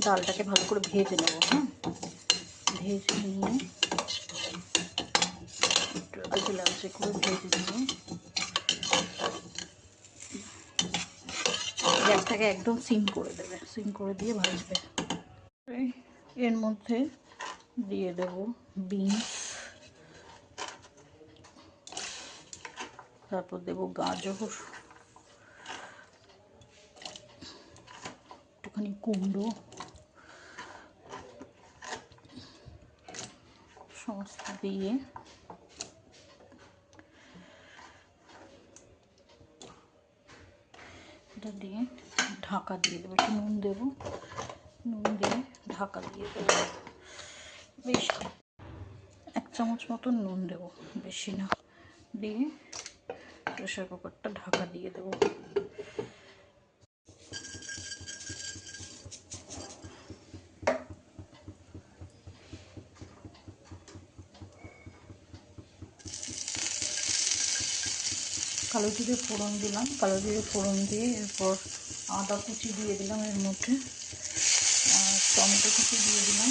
ডালটাকে ভালো করে ভেজে নেব। হ্যাঁ, ভেজে নিয়ে একটু লালচে করে ভেজে নেব। গ্যাসটাকে একদম সিম করে দেবে, সিম করে দিয়ে ভাজবে। এর মধ্যে দিয়ে দেব বিনস, তারপর দেব গাজর, একটুখানি কুমড়ো, সমস্ত দিয়ে এটা দিয়ে ঢাকা দিয়ে দেবো। একটু নুন দেবো, নুন দিয়ে ঢাকা দিয়ে দেবো। বেশ 1 চামচ মতন নুন দেবো, বেশি না। দিয়ে প্রেসার কুকারটা ঢাকা দিয়ে দেবো। কালো জিরে ফোড়ন দিলাম, কালো জিরে ফোড়ন দিয়ে এরপর আদা কুচি দিয়ে দিলাম, এর মধ্যে টমেটো কুচি দিয়ে দিলাম,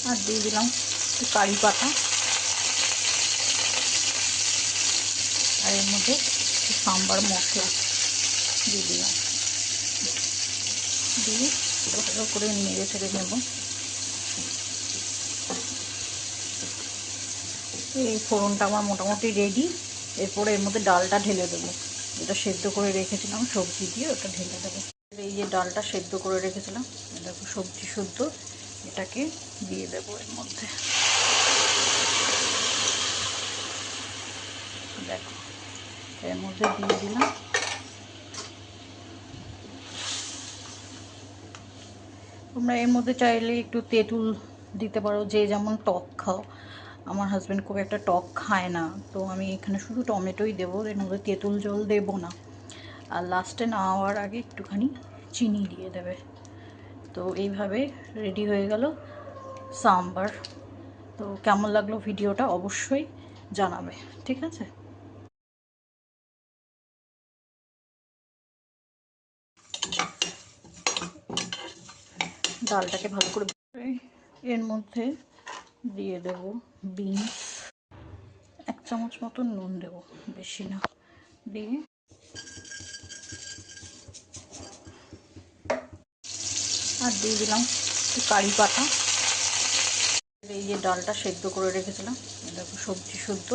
আর দিয়ে দিলাম একটু কারি পাতা, আর এর মধ্যে একটু সাম্বার মশলা দিয়ে দিলাম। দিয়ে ভালো করে নেড়ে ছেড়ে নেব। এই ফোড়নটা আমার মোটামুটি রেডি। এরপরে এর মধ্যে ডালটা ঢেলে দেবো, যেটা সেদ্ধ করে রেখেছিলাম সবজি দিয়ে, ওটা ঢেলে দেবো। এই যে ডালটা সেদ্ধ করে রেখেছিলাম, এটা সবজি শুদ্ধ, এটাকে দিয়ে দেবো এর মধ্যে। দেখো, এর মধ্যে দিয়ে দিলাম। তোমরা এর মধ্যে চাইলে একটু তেঁতুল দিতে পারো, যে যেমন টক খাও। আমার হাজব্যান্ড খুব একটা টক খায় না, তো আমি এখানে শুধু টমেটোই দেবো, এর মধ্যে তেঁতুল জল দেবো না। আর লাস্টে নামাবার আগে একটুখানি চিনি দিয়ে দেবে। তো এইভাবে রেডি হয়ে গেল সাম্বার। তো কেমন লাগলো ভিডিওটা অবশ্যই জানাবে, ঠিক আছে? ডালটাকে ভালো করে এর মধ্যে দিয়ে দেব বিনস, 1 চামচ মতন নুন দেবো, বেশি না। দিয়ে আর দিয়ে দিলাম একটু কারি পাতা। এই যে ডালটা সেদ্ধ করে রেখেছিলাম, এটা সবজি শুদ্ধ,